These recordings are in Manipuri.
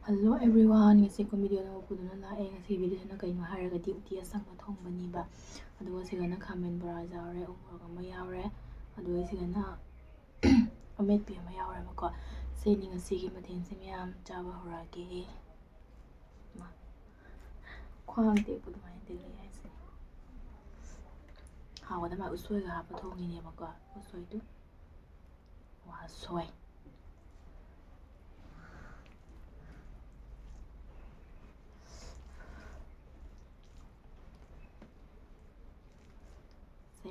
ꯍꯜꯂꯣ ꯑꯦꯕ꯭ꯔꯤꯋꯥꯟ, ꯉꯁꯤ ꯑꯩꯈꯣꯏ ꯚꯤꯗꯤꯑꯣ ꯑꯃ ꯄꯨꯗꯨꯅ ꯂꯥꯛꯑꯦ꯫ ꯉꯁꯤ ꯚꯤꯗꯤꯑꯣꯁꯤꯅ ꯀꯩꯅꯣ ꯍꯥꯏꯔꯒꯗꯤ ꯎꯇꯤ ꯑꯁꯪꯕ ꯊꯣꯡꯕꯅꯤꯕ꯫ ꯑꯗꯨꯒ ꯁꯤꯒꯅ ꯈꯥꯃꯦꯟ ꯕꯣꯔꯥ ꯌꯥꯎꯔꯦ, ꯎꯃꯣꯔꯣꯛ ꯑꯃ ꯌꯥꯎꯔꯦ, ꯑꯗꯨꯒ ꯁꯤꯒꯅ ꯑꯃꯦꯠꯄꯤ ꯑꯃ ꯌꯥꯎꯔꯦꯕꯀꯣ꯫ ꯁꯤꯅꯤ ꯉꯁꯤꯒꯤ ꯃꯊꯦꯜꯁꯦ, ꯃꯌꯥꯝ ꯆꯥꯕ ꯍꯧꯔꯛꯑꯒꯦ꯫ ꯈ꯭ꯋꯥꯡ ꯇꯦꯛꯄ ꯑꯗꯨꯃꯥꯏꯅ ꯇꯦꯛꯂꯤ ꯍꯥꯏꯁꯦ ꯍꯥꯎꯒꯗ ꯃꯥ ꯎꯁꯣꯏꯒ ꯍꯥꯞꯄ ꯊꯣꯡꯉꯤꯅꯦꯕꯀꯣ꯫ ꯎꯁꯣꯏꯗꯨ ꯋꯥꯁꯣꯏ ꯁꯦ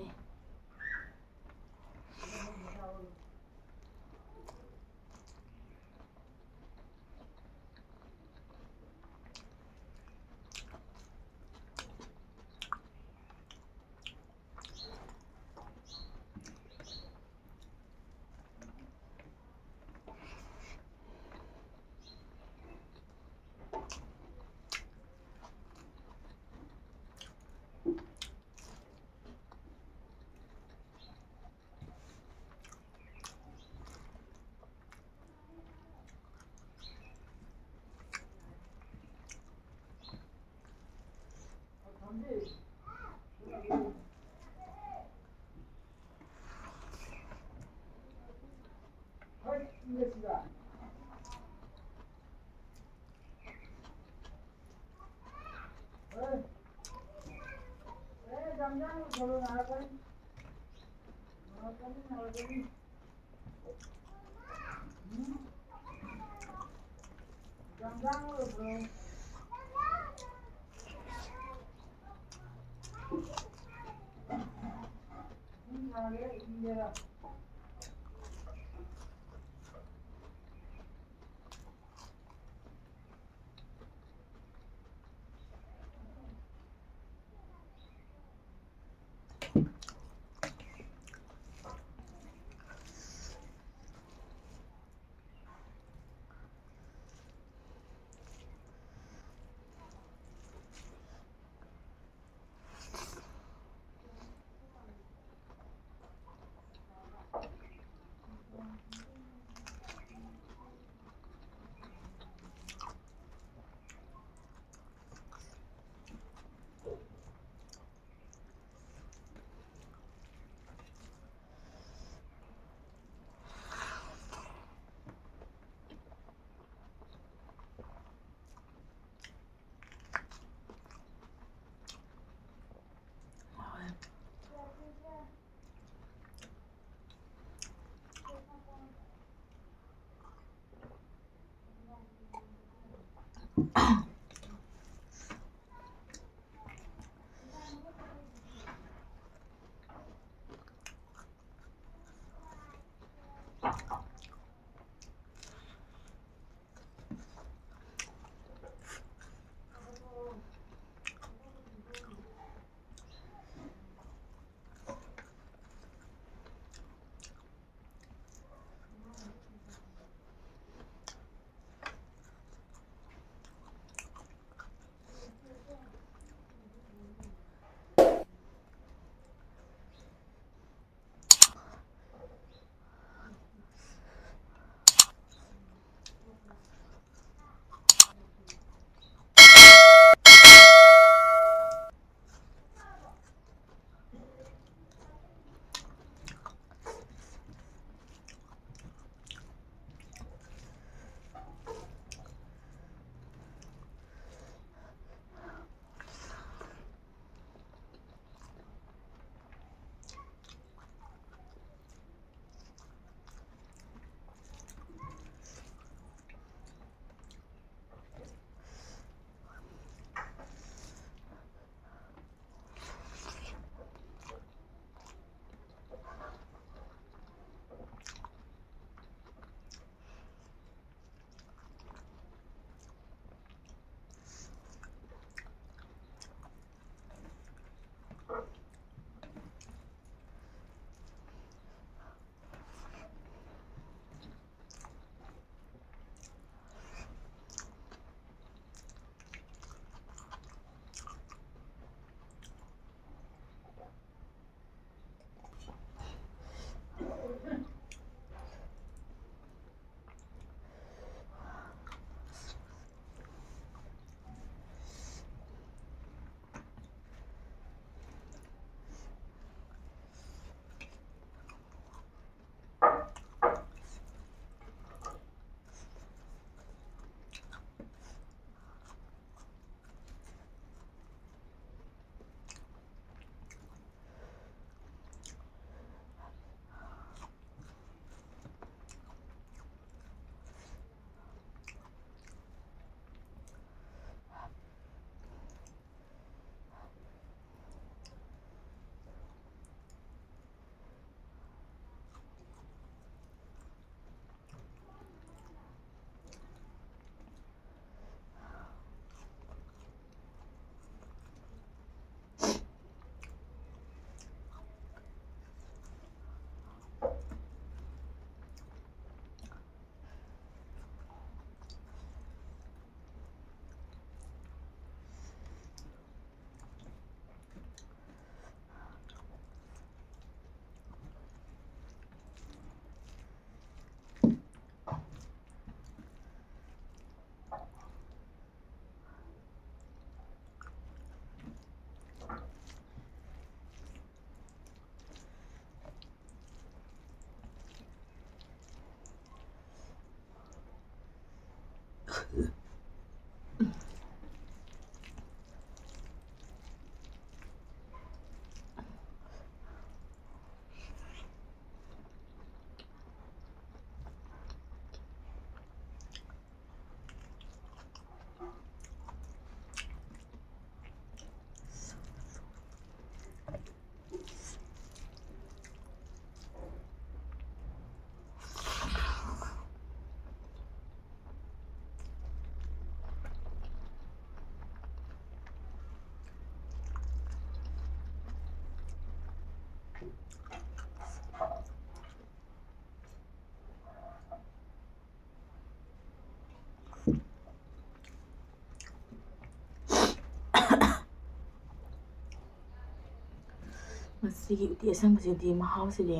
ꯁꯤꯒꯤ ꯎꯇꯤ ꯑꯁꯪꯕꯁꯤꯗꯤ ꯃꯍꯥꯎꯁꯤꯗꯤ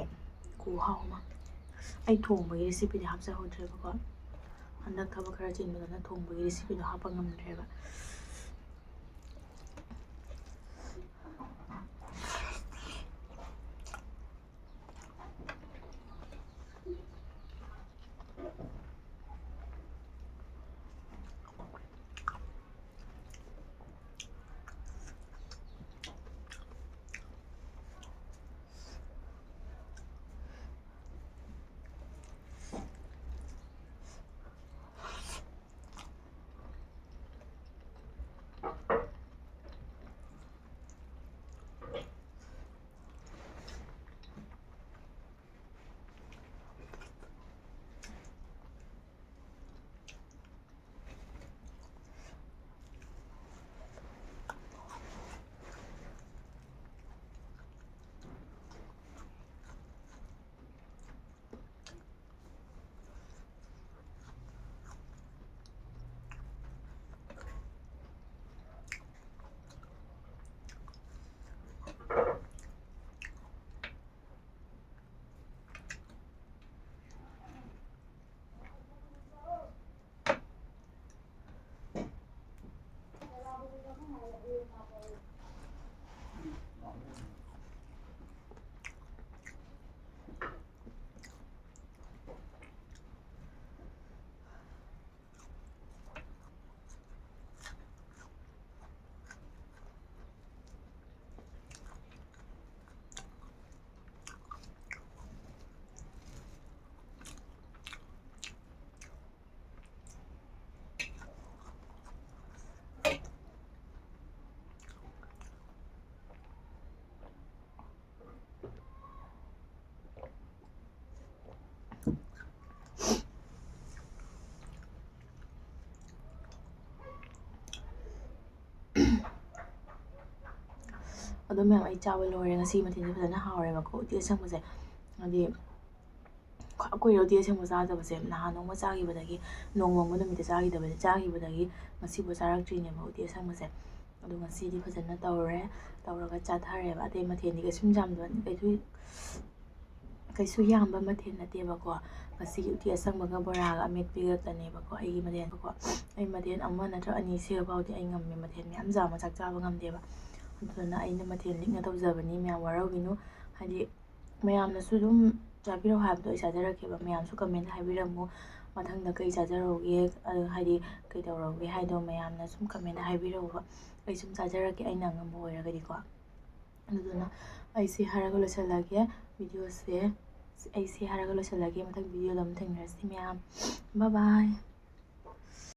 ꯈꯨꯍꯥꯎ ꯑꯃ ꯑꯩ ꯊꯣꯡꯕꯒꯤ ꯔꯦꯁꯤꯄꯤꯗꯤ ꯍꯥꯞꯆꯍꯧꯗ꯭ꯔꯦꯕꯀꯣ ꯍꯟꯗꯛ ꯊꯕꯛ ꯈꯔ ꯆꯤꯟꯕꯗꯅ ꯊꯣꯡꯕꯒꯤ ꯔꯦꯁꯤꯄꯤꯗꯣ ꯍꯥꯞꯄ ꯉꯝꯗ꯭ꯔꯦꯕ ꯑꯗꯣ ꯃꯌꯥꯝ ꯑꯩ ꯆꯥꯕ ꯂꯣꯏꯔꯦ ꯉꯁꯤ ꯃꯊꯦꯜꯁꯦ ꯐꯖꯅ ꯍꯥꯎꯔꯦꯕꯀꯣ ꯎꯇꯤ ꯑꯁꯪꯕꯁꯦ ꯍꯥꯏꯗꯤ ꯀꯨꯏꯔꯦ ꯎꯇꯤ ꯑꯁꯪꯕ ꯆꯥꯗꯕꯁꯦ ꯅꯍꯥꯟ ꯅꯣꯡꯃ ꯆꯥꯈꯤꯕꯗꯒꯤ ꯅꯣꯡꯃ ꯅꯨꯃꯤꯠꯇ ꯆꯥꯈꯤꯕꯗꯒꯤ ꯉꯁꯤꯐꯥꯎ ꯆꯥꯔꯛꯇ꯭ꯔꯤꯅꯦꯕ ꯎꯇꯤ ꯑꯁꯪꯕꯁꯦ ꯑꯗꯣ ꯉꯁꯤꯗꯤ ꯐꯖꯅ ꯇꯧꯔꯒ ꯆꯥꯊꯔꯦꯕ ꯑꯇꯩ ꯃꯊꯦꯜꯗꯤ ꯀꯩꯁꯨ ꯌꯥꯝꯕ ꯃꯊꯦꯜ ꯅꯠꯇꯦꯕꯀꯣ ꯉꯁꯤꯒꯤ ꯎꯇꯤ ꯑꯁꯪꯕꯒ ꯕꯣꯔꯥꯒ ꯑꯃꯦꯠꯄꯤꯒꯇꯅꯦꯕꯀꯣ ꯑꯩꯒꯤ ꯃꯊꯦꯜꯕꯀꯣ ꯑꯩ ꯃꯊꯦꯜ ꯑꯃ ꯅꯠꯇ꯭ꯔꯒ ꯑꯅꯤ ꯁꯤꯒꯐꯥꯎꯗꯤ ꯑꯩ ꯉꯝꯃꯦ ꯃꯊꯦꯜ ꯃꯌꯥꯝ ꯆꯥꯕ ꯆꯥꯛ ꯆꯥꯕ ꯉꯝꯗꯦꯕ ꯑꯗꯨꯗꯨꯅ ꯑꯩꯅ ꯃꯊꯦꯜ ꯂꯤꯛꯅ ꯇꯧꯖꯕꯅꯤ ꯃꯌꯥꯝ ꯋꯥꯔꯧꯕꯤꯅꯨ ꯍꯥꯏꯗꯤ ꯃꯌꯥꯝꯅꯁꯨ ꯑꯗꯨꯝ ꯆꯥꯕꯤꯔꯛꯑꯣ ꯍꯥꯏꯕꯗꯣ ꯑꯩ ꯆꯥꯖꯔꯛꯀꯦꯕ ꯃꯌꯥꯝꯁꯨ ꯀꯃꯦꯟꯇ ꯍꯥꯏꯕꯤꯔꯝꯃꯨ ꯃꯊꯪꯗ ꯀꯩ ꯆꯥꯖꯔꯧꯒꯦ ꯍꯥꯏꯗꯤ ꯀꯩ ꯇꯧꯔꯧꯒꯦ ꯍꯥꯏꯗꯣ ꯃꯌꯥꯝꯅ ꯁꯨꯝ ꯀꯃꯦꯟꯇ ꯍꯥꯏꯕꯤꯔꯛꯎꯕ ꯑꯩ ꯁꯨꯝ ꯆꯥꯖꯔꯛꯀꯦ ꯑꯩꯅ ꯑꯉꯝꯕ ꯑꯣꯏꯔꯒꯗꯤꯀꯣ ꯑꯗꯨꯗꯨꯅ ꯑꯩꯁꯦ ꯍꯥꯏꯔꯒ ꯂꯣꯏꯁꯤꯜꯂꯒꯦ ꯚꯤꯗꯤꯑꯣꯁꯦ ꯑꯩꯁꯦ ꯍꯥꯏꯔꯒ ꯂꯣꯏꯁꯤꯜꯂꯒꯦ ꯃꯊꯪ ꯚꯤꯗꯤꯑꯣꯗ ꯑꯃꯨꯛ ꯊꯦꯡꯅꯔꯁꯤ ꯃꯌꯥꯝ ꯕꯥꯏ ꯕꯥꯏ